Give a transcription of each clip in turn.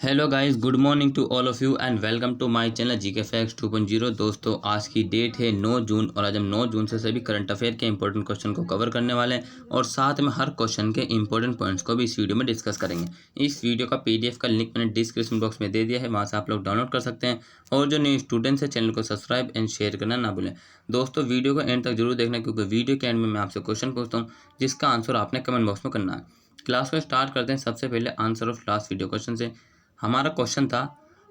Hello guys, good morning to all of you and welcome to my channel GK facts 2.0। दोस्तों, आज की date है 9 जून और आज हम 9 जून से सभी करंट अफेयर के इंपॉर्टेंट क्वेश्चन को कवर करने वाले हैं और साथ में हर क्वेश्चन के इंपॉर्टेंट पॉइंट्स को भी इस वीडियो में डिस्कस करेंगे। इस वीडियो का पीडीएफ का लिंक मैंने डिस्क्रिप्शन बॉक्स में दे दिया है, वहाँ से आप लोग डाउनलोड कर सकते हैं। और जो न्यू स्टूडेंट्स हैं, चैनल को सब्सक्राइब एंड शेयर करना ना भूलें। दोस्तों, वीडियो को एंड तक जरूर देखना, क्योंकि वीडियो के एंड में मैं आपसे क्वेश्चन पूछता हूँ जिसका आंसर आपने कमेंट बॉक्स में करना है। क्लास को स्टार्ट करते हैं सबसे पहले answer of last video question से। हमारा क्वेश्चन था,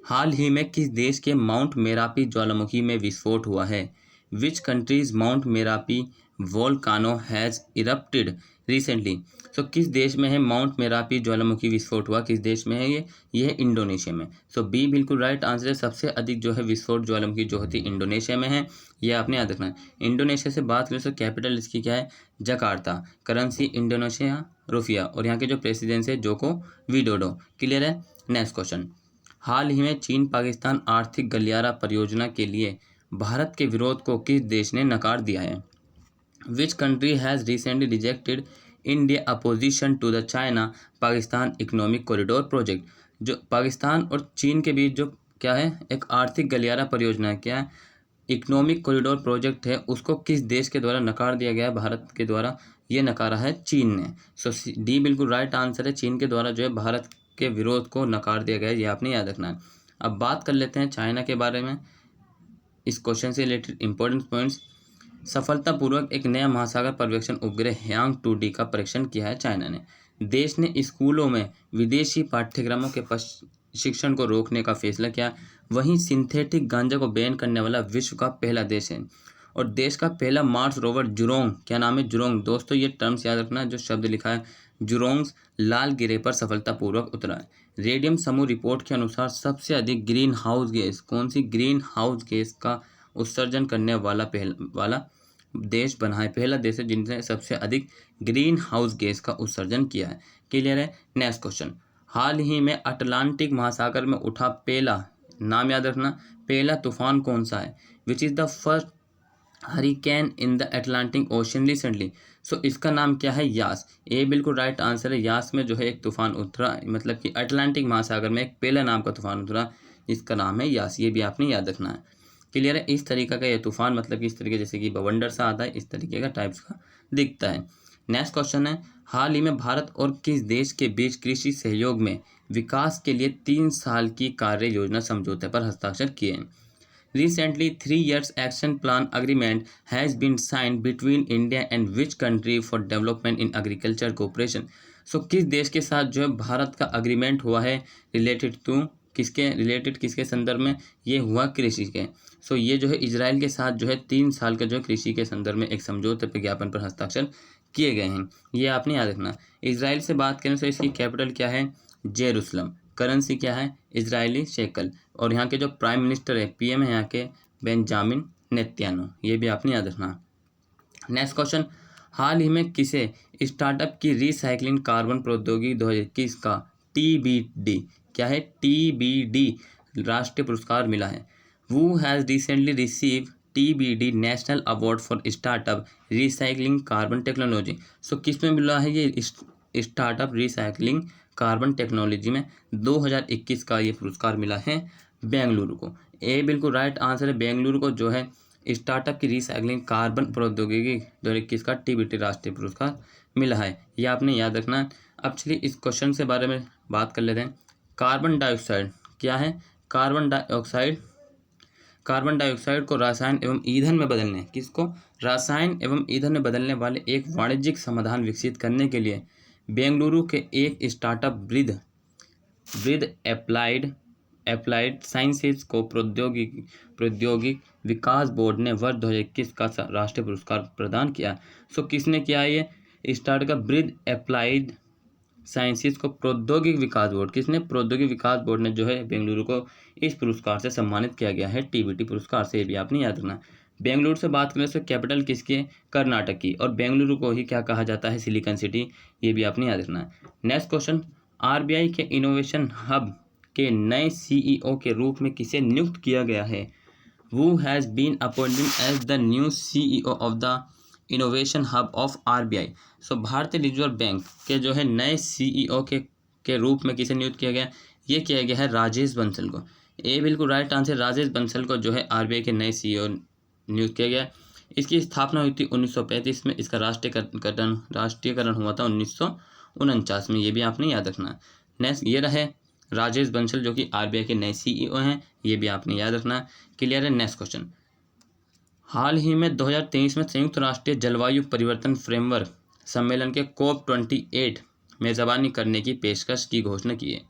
हाल ही में किस देश के माउंट मेरापी ज्वालामुखी में विस्फोट हुआ है? Which countries Mount Merapi volcano has erupted recently? So किस देश में है माउंट मेरापी ज्वालामुखी विस्फोट हुआ? किस देश में है ये है इंडोनेशिया में। सो बी बिल्कुल राइट आंसर है। सबसे अधिक जो है विस्फोट ज्वालामुखी जो होती है इंडोनेशिया में है, ये आपने याद रखना है। इंडोनेशिया से बात करें तो कैपिटल इसकी क्या है? जकार्ता। करेंसी इंडोनेशिया रुपया और यहाँ के जो प्रेसिडेंट है जोको विडोडो। क्लियर है। नेक्स्ट क्वेश्चन, हाल ही में चीन पाकिस्तान आर्थिक गलियारा परियोजना के लिए भारत के विरोध को किस देश ने नकार दिया है? Which country has recently rejected India opposition to the China Pakistan economic corridor project? जो पाकिस्तान और चीन के बीच जो क्या है, एक आर्थिक गलियारा परियोजना है, क्या है, इकोनॉमिक कॉरिडोर प्रोजेक्ट है, उसको किस देश के द्वारा नकार दिया गया है? भारत के द्वारा ये नकारा है चीन ने। सो डी बिल्कुल राइट आंसर है। चीन के द्वारा जो है भारत के विरोध को नकार दिया गया है, ये आपने याद रखना है। अब बात कर लेते हैं चाइना के बारे में। इस क्वेश्चन से रिलेटेड इंपॉर्टेंट पॉइंट्स, सफलतापूर्वक एक नया महासागर पर्यवेक्षण उपग्रह ह्यांग 2D का परीक्षण किया है चाइना ने। देश ने स्कूलों में विदेशी पाठ्यक्रमों के शिक्षण को रोकने का फैसला किया। वहीं सिंथेटिक गांजा को बैन करने वाला विश्व का पहला देश है। और देश का पहला मार्स रोवर जुरोंग, क्या नाम है? जुरोंग। दोस्तों, ये टर्म्स याद रखना, जो शब्द लिखा है जुरोंग्स, लाल गिरह पर सफलतापूर्वक उतरा है। रेडियम समूह रिपोर्ट के अनुसार सबसे अधिक ग्रीन हाउस गैस, कौन सी ग्रीन हाउस गैस का उत्सर्जन करने वाला देश बना है? पहला देश है जिनने सबसे अधिक ग्रीन हाउस गैस का उत्सर्जन किया है। क्लियर है। नेक्स्ट क्वेश्चन, हाल ही में अटलांटिक महासागर में उठा पहला, नाम याद रखना, पहला तूफान कौन सा है? Which is the first hurricane in the Atlantic ocean recently? So इसका नाम क्या है? यास। ये बिल्कुल राइट आंसर है। यास में जो है एक तूफान उतरा, मतलब कि अटलांटिक महासागर में एक पहला नाम का तूफान उतरा, जिसका नाम है यास। ये भी आपने याद रखना है। क्लियर है। इस तरीके का ये तूफान, मतलब कि इस तरीके जैसे कि बवंडर सा आता है, इस तरीके का टाइप्स का दिखता है। नेक्स्ट क्वेश्चन है, हाल ही में भारत और किस देश के बीच कृषि सहयोग में विकास के लिए 3 साल की कार्य योजना समझौते पर हस्ताक्षर किए हैं? Recently, 3 years action plan agreement has been signed between India and which country for development in agriculture cooperation? So किस देश के साथ जो है भारत का अग्रीमेंट हुआ है? रिलेटेड किसके संदर्भ में? ये हुआ कृषि के। सो ये जो है इजराइल के साथ जो है 3 साल का जो है कृषि के संदर्भ में एक समझौते पर ज्ञापन पर हस्ताक्षर किए गए हैं। ये आपने याद रखना। इजराइल से बात करें तो इसकी कैपिटल क्या है? जेरूसलम। करेंसी क्या है? Israeli shackle. और यहाँ के जो प्राइम मिनिस्टर है, पीएम है यहाँ के बेंजामिन नेतन्याहू। ये भी आपने याद रखना। नेक्स्ट क्वेश्चन, हाल ही में किसे स्टार्टअप की रिसाइकलिंग कार्बन प्रौद्योगिकी 2021 का TBD, क्या है? TBD राष्ट्रीय पुरस्कार मिला है? Who has recently receive TBD national award for startup recycling carbon technology? So किस में मिला है ये स्टार्टअप रिसाइकलिंग कार्बन टेक्नोलॉजी में? 2021 का ये पुरस्कार मिला है बेंगलुरु को। ए बिल्कुल राइट आंसर है। बेंगलुरु को जो है स्टार्टअप की रिसाइकलिंग कार्बन प्रौद्योगिकी 2021 का TBD राष्ट्रीय पुरस्कार मिला है। ये आपने याद रखना है। अब चलिए इस क्वेश्चन से बारे में बात कर लेते हैं। कार्बन डाइऑक्साइड क्या है? कार्बन डाइऑक्साइड को रसायन एवं ईंधन में बदलने, किसको? रसायन एवं ईंधन में बदलने वाले एक वाणिज्यिक समाधान विकसित करने के लिए बेंगलुरु के एक स्टार्टअप ब्रिद एप्लाइड साइंसेज को प्रौद्योगिक विकास बोर्ड ने वर्ष 2021 का राष्ट्रीय पुरस्कार प्रदान किया। सो किसने किया ये? स्टार्टअप ब्रिद एप्लाइड साइंसेज को प्रौद्योगिक विकास बोर्ड, किसने? प्रौद्योगिक विकास बोर्ड ने जो है बेंगलुरु को इस पुरस्कार से सम्मानित किया गया है, TBD पुरस्कार से। भी आपने याद रखना। बेंगलुरु से बात करें तो कैपिटल किसकी है? कर्नाटक की। और बेंगलुरु को ही क्या कहा जाता है? Silicon city. ये भी आपने याद रखना है। नेक्स्ट क्वेश्चन, RBI के इनोवेशन हब के नए CEO के रूप में किसे नियुक्त किया गया है? Who has been appointed as the new CEO of the innovation hub of RBI? सो भारतीय रिजर्व बैंक के जो है नए CEO के के रूप में किसे नियुक्त किया गया? ये किया गया है राजेश बंसल को। ए बिल्कुल राइट आंसर। राजेश बंसल को जो है आरबीआई के नए सीईओ नियुक्त किया गया। इसकी स्थापना हुई थी 1935 में। इसका राष्ट्रीयकरण हुआ था 1949 में। ये भी आपने याद रखना। नेक्स्ट ये रहे राजेश बंसल जो कि आरबीआई के नए सीईओ हैं, ये भी आपने याद रखना। क्लियर है। नेक्स्ट क्वेश्चन, हाल ही में 2023 में संयुक्त राष्ट्र जलवायु परिवर्तन फ्रेमवर्क सम्मेलन के COP28 मेजबानी करने की पेशकश की घोषणा की है।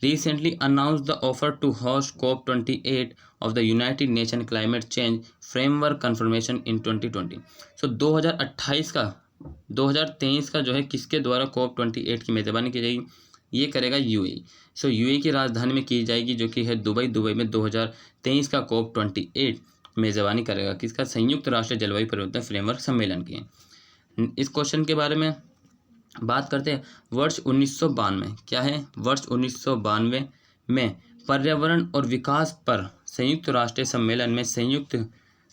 Recently announced the offer to host COP28 of the United Nations Climate Change Framework Confirmation in 2020। So 2023 का जो है किसके द्वारा COP28 की मेज़बानी की जाएगी? ये करेगा यूएई। सो यूएई की राजधानी में की जाएगी जो कि है दुबई में 2023 का COP28 मेज़बानी करेगा। किसका? संयुक्त राष्ट्र जलवायु परिवर्तन फ्रेमवर्क सम्मेलन की। इस क्वेश्चन के बारे में बात करते हैं। वर्ष 1992 क्या है? वर्ष 1992 में पर्यावरण और विकास पर संयुक्त राष्ट्र सम्मेलन में संयुक्त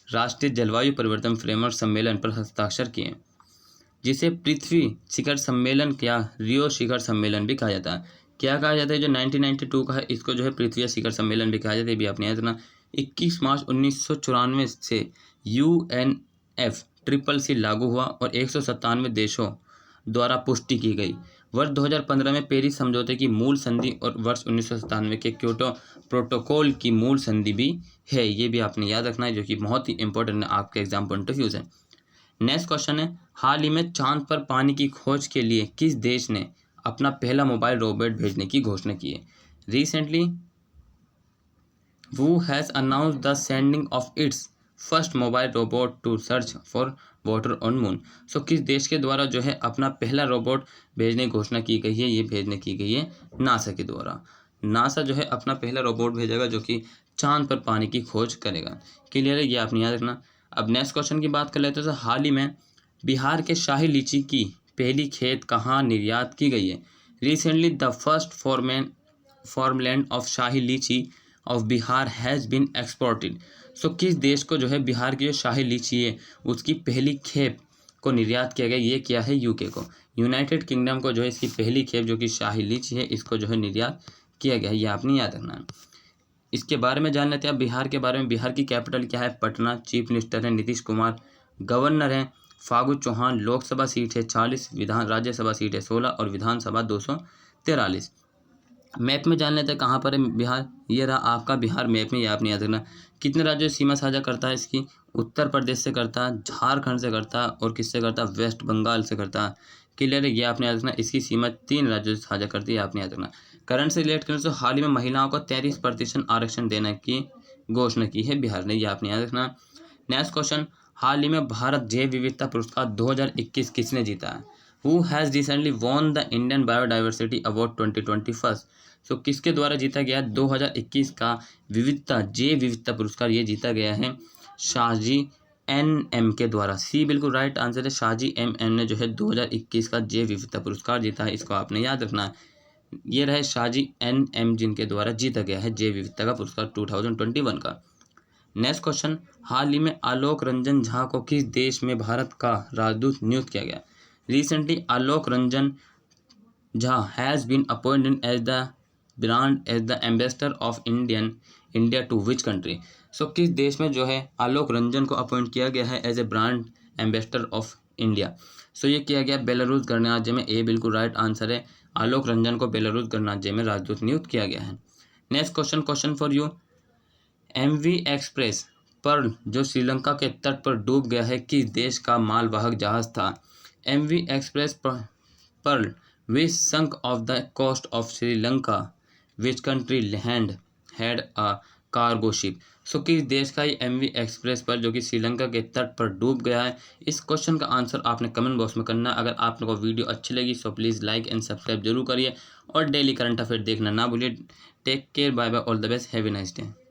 राष्ट्रीय जलवायु परिवर्तन फ्रेमवर्क सम्मेलन पर हस्ताक्षर किए, जिसे पृथ्वी शिखर सम्मेलन या रियो शिखर सम्मेलन भी कहा जाता है। क्या कहा जाता है? जो 1992 का है इसको जो है पृथ्वी शिखर सम्मेलन भी कहा जाता है। भी आपने याद रखना। 21 मार्च 1994 से UNFCCC लागू हुआ और 197 देशों द्वारा पुष्टि की गई। वर्ष 2015 में पेरिस समझौते की मूल संधि और वर्ष 1997 के क्योटो प्रोटोकॉल की मूल संधि भी है। ये भी आपने याद रखना है जो कि बहुत ही इंपॉर्टेंट है आपके एग्जाम पॉइंट ऑफ व्यू से। नेक्स्ट क्वेश्चन है, हाल ही में चांद पर पानी की खोज के लिए किस देश ने अपना पहला मोबाइल रोबोट भेजने की घोषणा की है? Recently who has announced the sending of its first mobile robot to search for water on moon. So किस देश के द्वारा जो है अपना पहला रोबोट भेजने की घोषणा की गई है? ये भेजने की गई है नासा के द्वारा। नासा जो है अपना पहला रोबोट भेजेगा जो कि चांद पर पानी की खोज करेगा। क्लियर है। ये आपने याद रखना। अब नेक्स्ट क्वेश्चन की बात कर लेते हैं। तो हाल ही में बिहार के शाही लीची की पहली खेत कहाँ निर्यात की गई है? Recently the first farmland of shahi litchi of Bihar has been exported. So किस देश को जो है बिहार की जो शाही लीची है उसकी पहली खेप को निर्यात किया गया? ये क्या है? यूके को, यूनाइटेड किंगडम को जो है इसकी पहली खेप जो कि शाही लीची है इसको जो है निर्यात किया गया है। ये आपने याद रखना है। इसके बारे में जान लेते हैं बिहार के बारे में। बिहार की कैपिटल क्या है? पटना। चीफ मिनिस्टर है नीतीश कुमार। गवर्नर है फागू चौहान। लोकसभा सीट है 40, राज्यसभा सीट है 16 और विधानसभा 243। मैप में जान लेते हैं कहाँ पर है बिहार। ये रहा आपका बिहार मैप में। ये आपने याद रखना। कितने राज्यों से सीमा साझा करता है इसकी? उत्तर प्रदेश से करता है, झारखंड से करता है और किससे करता है? वेस्ट बंगाल से करता है। क्लियर है। ये आपने याद रखना। इसकी सीमा 3 राज्यों से साझा करती है। आपने याद रखना। करंट से रिलेट करें तो हाल ही में महिलाओं को 33% आरक्षण देने की घोषणा की है बिहार ने। ये आपने याद रखना। नेक्स्ट क्वेश्चन, हाल ही में भारत जैव विविधता पुरस्कार 2021 किसने जीता है? Who has recently won the Indian biodiversity award 2021। सो किसके द्वारा जीता गया 2021 का जैव विविधता पुरस्कार? ये जीता गया है शाहजी NM के द्वारा। सी बिल्कुल राइट आंसर है। शाहजी MM ने जो है 2021 का जैव विविधता पुरस्कार जीता है। इसको आपने याद रखना है। ये रहे शाहजी NM जिनके द्वारा जीता गया है जैव विविधता का पुरस्कार 2021 का। नेक्स्ट क्वेश्चन, हाल ही में आलोक रंजन झा को किस देश में भारत का राजदूत नियुक्त किया गया? Recently Alok Ranjan Jha has been appointed as the ambassador of India to which country? So किस देश में जो है आलोक रंजन को अपॉइंट किया गया है as a brand ambassador of India? So ये किया गया बेलारूस गणराज्य में। ए बिल्कुल राइट आंसर है। आलोक रंजन को बेलारूस गणराज्य में राजदूत नियुक्त किया गया है। Next question for you, MV Express Pearl जो श्रीलंका के तट पर डूब गया है किस देश का मालवाहक जहाज था? MV Express Pearl which sunk off the coast of Sri Lanka which country land had a cargo ship? So किस देश का ये MV एक्सप्रेस पर जो कि श्रीलंका के तट पर डूब गया है? इस क्वेश्चन का आंसर आपने कमेंट बॉक्स में करना। अगर आप लोगों को वीडियो अच्छी लगी so please like and subscribe जरूर करिए और डेली करंट अफेयर देखना ना भूलिए। Take care, bye bye, all the best, have a nice day.